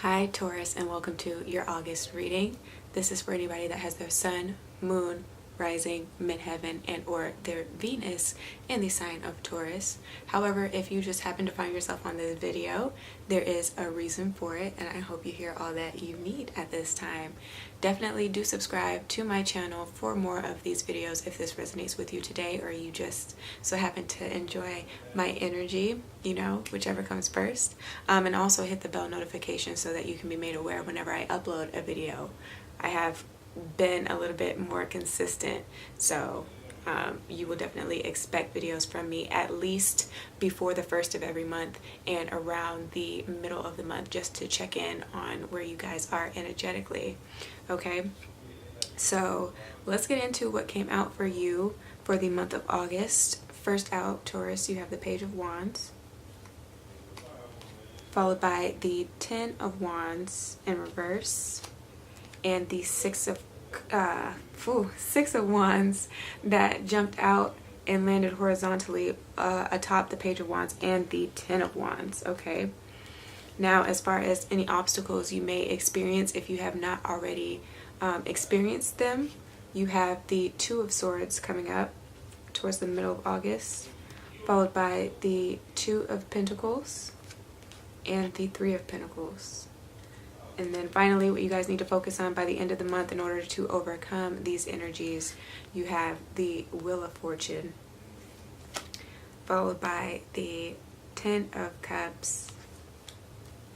Hi Taurus, and welcome to your August reading. This is for anybody that has their sun, moon, rising, midheaven, and or their Venus in the sign of Taurus. However, if you just happen to find yourself on this video, there is a reason for it, and I hope you hear all that you need at this time. Definitely do subscribe to my channel for more of these videos if this resonates with you today, or you just so happen to enjoy my energy, whichever comes first. And also hit the bell notification so that you can be made aware whenever I upload a video. I have been a little bit more consistent, so you will definitely expect videos from me at least before the first of every month and around the middle of the month, just to check in on where you guys are energetically. Okay, so let's get into what came out for you for the month of August. First out, Taurus, you have the Page of Wands, followed by the Ten of Wands in reverse, and the Six of Wands that jumped out and landed horizontally atop the Page of Wands and the Ten of Wands. Okay, now as far as any obstacles you may experience, if you have not already experienced them, you have the Two of Swords coming up towards the middle of August, followed by the Two of Pentacles and the Three of Pentacles. And then finally, what you guys need to focus on by the end of the month in order to overcome these energies, you have the Wheel of Fortune, followed by the Ten of Cups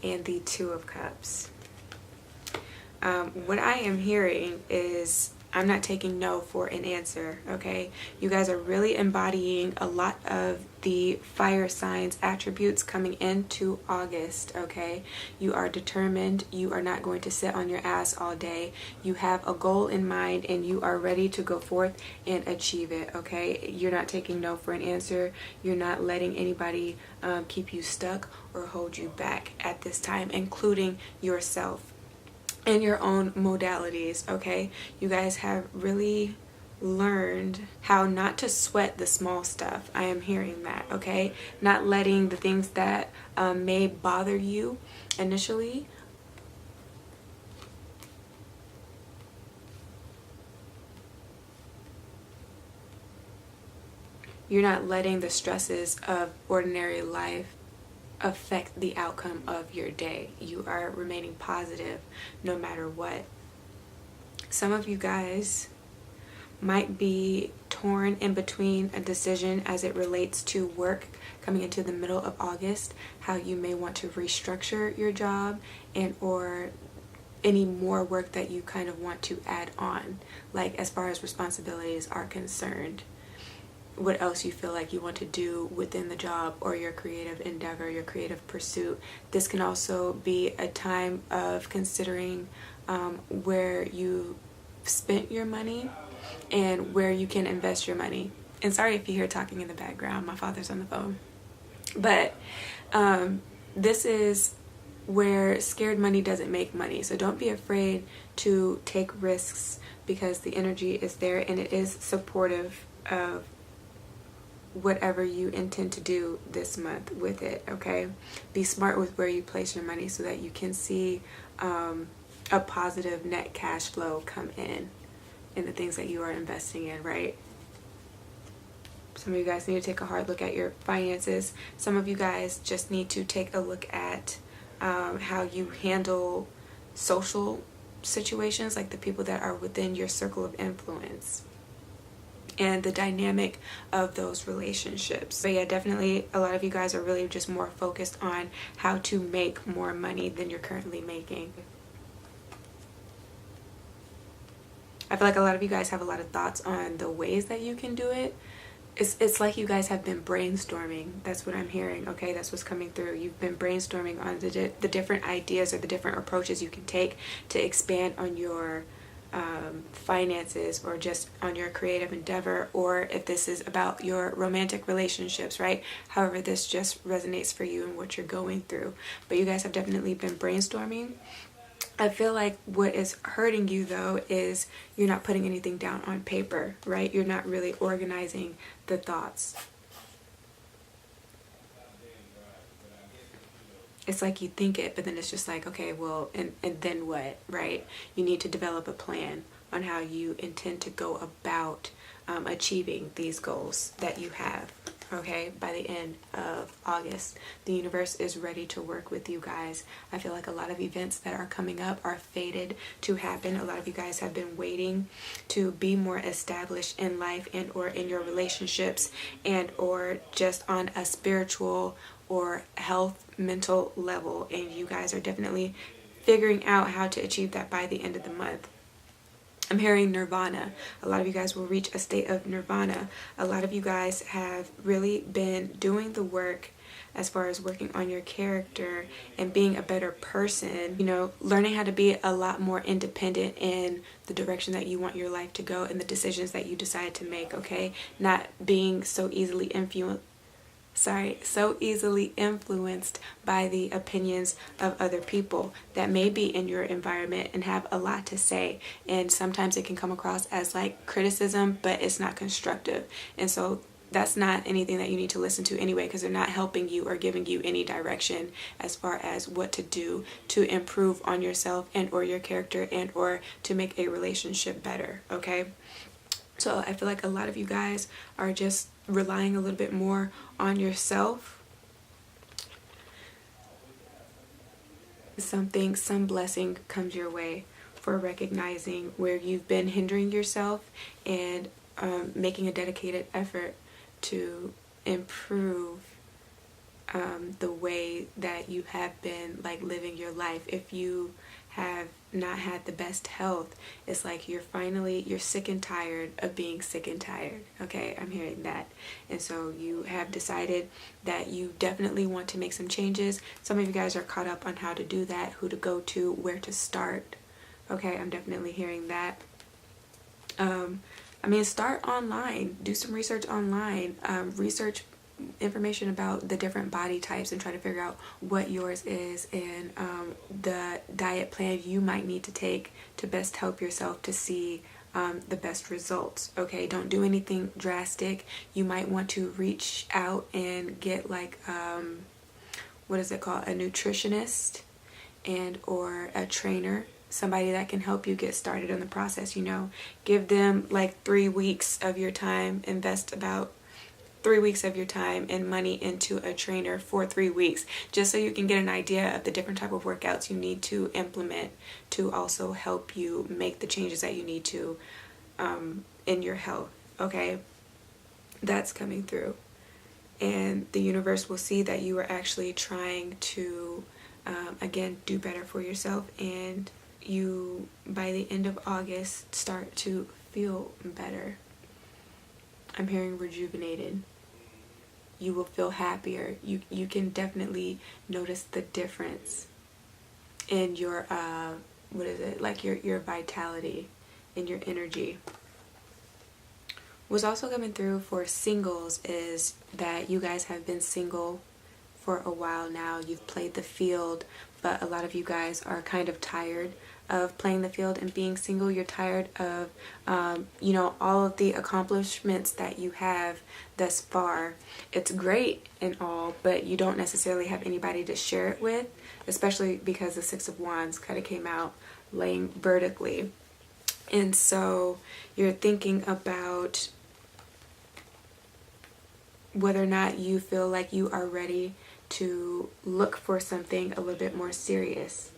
and the Two of Cups. What I am hearing is I'm not taking no for an answer, okay? You guys are really embodying a lot of the fire signs attributes coming into August, okay? You are determined. You are not going to sit on your ass all day. You have a goal in mind and you are ready to go forth and achieve it, okay? You're not taking no for an answer. You're not letting anybody keep you stuck or hold you back at this time, including yourself and your own modalities, okay? You guys have really learned how not to sweat the small stuff. I am hearing that, okay? Not letting the things that may bother you initially you're not letting the stresses of ordinary life affect the outcome of your day. You are remaining positive no matter what. Some of you guys might be torn in between a decision as it relates to work coming into the middle of August, how you may want to restructure your job and or any more work that you kind of want to add on, like as far as responsibilities are concerned. What else you feel like you want to do within the job or your creative endeavor, your creative pursuit. This can also be a time of considering where you spent your money and where you can invest your money. And sorry if you hear talking in the background, my father's on the phone. But this is where scared money doesn't make money. So don't be afraid to take risks, because the energy is there and it is supportive of whatever you intend to do this month with it, okay? Be smart with where you place your money so that you can see a positive net cash flow come in the things that you are investing in, right? Some of you guys need to take a hard look at your finances. Some of you guys just need to take a look at how you handle social situations, like the people that are within your circle of influence and the dynamic of those relationships. So yeah, definitely a lot of you guys are really just more focused on how to make more money than you're currently making. I feel like a lot of you guys have a lot of thoughts on the ways that you can do it. It's like you guys have been brainstorming. That's what I'm hearing, okay? That's what's coming through. You've been brainstorming on the different ideas or the different approaches you can take to expand on your finances, or just on your creative endeavor, or if this is about your romantic relationships, right? However this just resonates for you and what you're going through. But you guys have definitely been brainstorming. I feel like what is hurting you though is you're not putting anything down on paper, right? You're not really organizing the thoughts. it's like you think it, but then it's just like, okay, well, and then what, right? You need to develop a plan on how you intend to go about achieving these goals that you have. Okay, by the end of August, the universe is ready to work with you guys. I feel like a lot of events that are coming up are fated to happen. A lot of you guys have been waiting to be more established in life and or in your relationships and or just on a spiritual or health mental level, and you guys are definitely figuring out how to achieve that by the end of the month. I'm hearing nirvana. A lot of you guys will reach a state of nirvana. A lot of you guys have really been doing the work as far as working on your character and being a better person, you know, learning how to be a lot more independent in the direction that you want your life to go and the decisions that you decide to make, okay? Not being so easily influenced by the opinions of other people that may be in your environment and have a lot to say. And sometimes it can come across as like criticism, but it's not constructive. And so that's not anything that you need to listen to anyway, because they're not helping you or giving you any direction as far as what to do to improve on yourself and or your character and or to make a relationship better, okay? So I feel like a lot of you guys are just relying a little bit more on yourself. Some blessing comes your way for recognizing where you've been hindering yourself and making a dedicated effort to improve the way that you have been like living your life. If you have not had the best health, it's like you're sick and tired of being sick and tired. Okay, I'm hearing that. And so you have decided that you definitely want to make some changes. Some of you guys are caught up on how to do that, who to go to, where to start. Okay, I'm definitely hearing that. Start online, do some research online, research information about the different body types and try to figure out what yours is and the diet plan you might need to take to best help yourself to see the best results. Okay, don't do anything drastic. You might want to reach out and get like what is it called, a nutritionist and or a trainer, somebody that can help you get started on the process. You know, give them like 3 weeks of your time, invest about 3 weeks of your time and money into a trainer for 3 weeks, just so you can get an idea of the different type of workouts you need to implement to also help you make the changes that you need to in your health. Okay, that's coming through, and the universe will see that you are actually trying to again do better for yourself, and you by the end of August start to feel better. I'm hearing rejuvenated. You will feel happier. You can definitely notice the difference in your your vitality, in your energy. What's also coming through for singles is that you guys have been single for a while now. You've played the field, but a lot of you guys are kind of tired of playing the field and being single. You're tired of all of the accomplishments that you have thus far. It's great and all, but you don't necessarily have anybody to share it with, especially because the Six of Wands kind of came out laying vertically. And so you're thinking about whether or not you feel like you are ready to look for something a little bit more serious,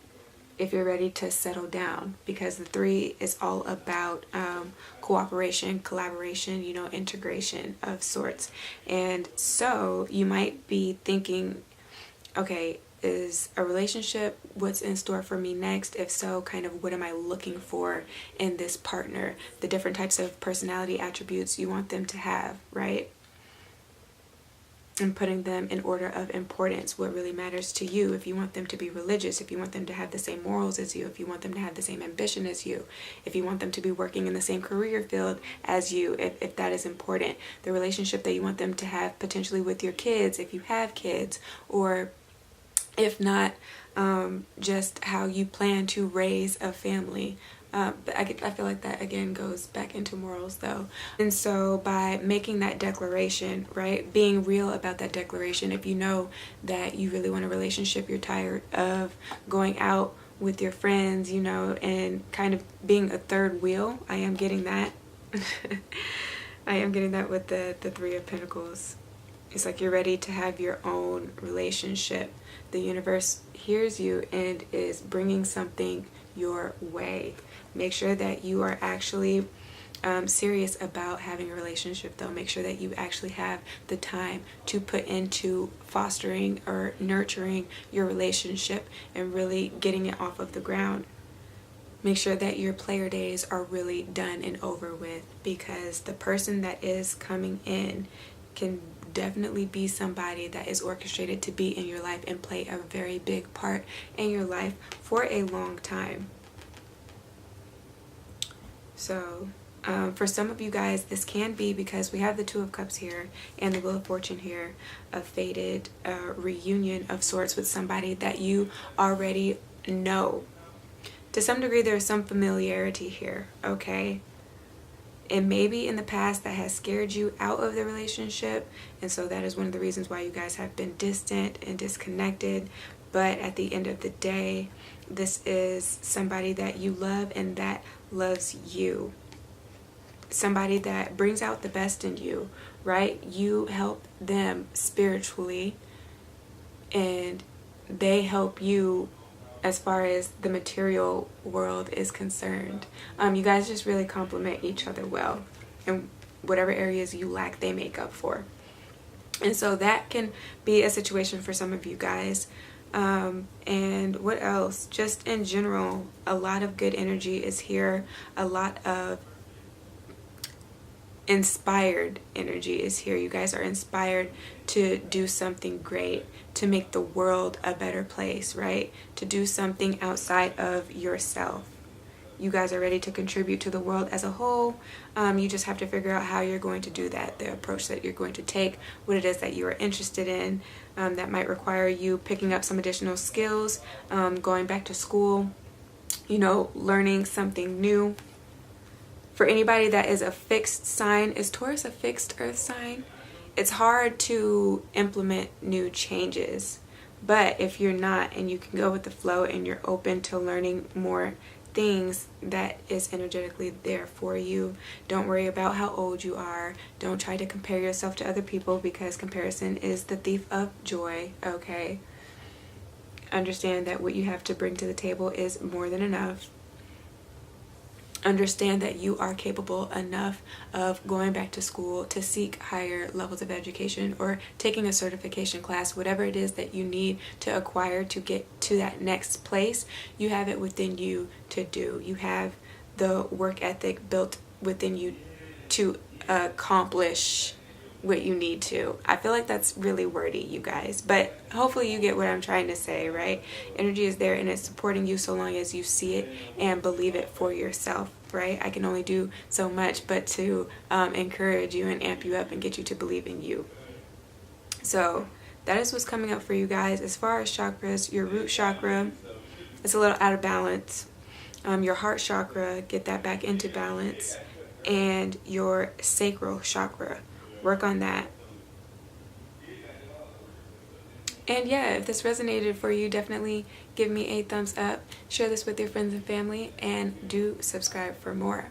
if you're ready to settle down, because the 3 is all about cooperation, collaboration, integration of sorts. And so you might be thinking, okay, is a relationship what's in store for me next? If so, kind of what am I looking for in this partner? The different types of personality attributes you want them to have, right? And putting them in order of importance, what really matters to you. If you want them to be religious, if you want them to have the same morals as you, if you want them to have the same ambition as you, if you want them to be working in the same career field as you, if that is important. The relationship that you want them to have potentially with your kids, if you have kids, or if not, just how you plan to raise a family. But I feel like that again goes back into morals though. And so by making that declaration, right, being real about that declaration, if you know that you really want a relationship, you're tired of going out with your friends, you know, and kind of being a third wheel. I am getting that. I am getting that with the Three of Pentacles. It's like you're ready to have your own relationship. The universe hears you and is bringing something your way. Make sure that you are actually serious about having a relationship though. Make sure that you actually have the time to put into fostering or nurturing your relationship and really getting it off of the ground. Make sure that your player days are really done and over with, because the person that is coming in can definitely be somebody that is orchestrated to be in your life and play a very big part in your life for a long time. So for some of you guys, this can be because we have the Two of Cups here and the Wheel of Fortune here, a fated reunion of sorts with somebody that you already know. To some degree, there's some familiarity here, okay? And maybe in the past that has scared you out of the relationship, and so that is one of the reasons why you guys have been distant and disconnected. But at the end of the day, this is somebody that you love and that loves you. Somebody that brings out the best in you, right? You help them spiritually and they help you as far as the material world is concerned. You guys just really complement each other well, and whatever areas you lack, they make up for. And so that can be a situation for some of you guys. And what else? Just in general, a lot of good energy is here. A lot of inspired energy is here. You guys are inspired to do something great, to make the world a better place, right? To do something outside of yourself. You guys are ready to contribute to the world as a whole. You just have to figure out how you're going to do that, the approach that you're going to take, what it is that you are interested in. That might require you picking up some additional skills, going back to school, you know, learning something new. For anybody that is a fixed sign, is Taurus a fixed earth sign? It's hard to implement new changes. But if you're not, and you can go with the flow and you're open to learning more things, that is energetically there for you. Don't worry about how old you are. Don't try to compare yourself to other people, because comparison is the thief of joy, okay? Understand that what you have to bring to the table is more than enough. Understand that you are capable enough of going back to school to seek higher levels of education or taking a certification class, whatever it is that you need to acquire to get to that next place. You have it within you to do. You have the work ethic built within you to accomplish what you need to. I feel like that's really wordy, you guys, but hopefully you get what I'm trying to say, right? Energy is there and it's supporting you so long as you see it and believe it for yourself, right? I can only do so much but to encourage you and amp you up and get you to believe in you. So that is what's coming up for you guys. As far as chakras, your root chakra is a little out of balance. Your heart chakra, get that back into balance. And your sacral chakra, work on that. And yeah, if this resonated for you, definitely give me a thumbs up, share this with your friends and family, and do subscribe for more.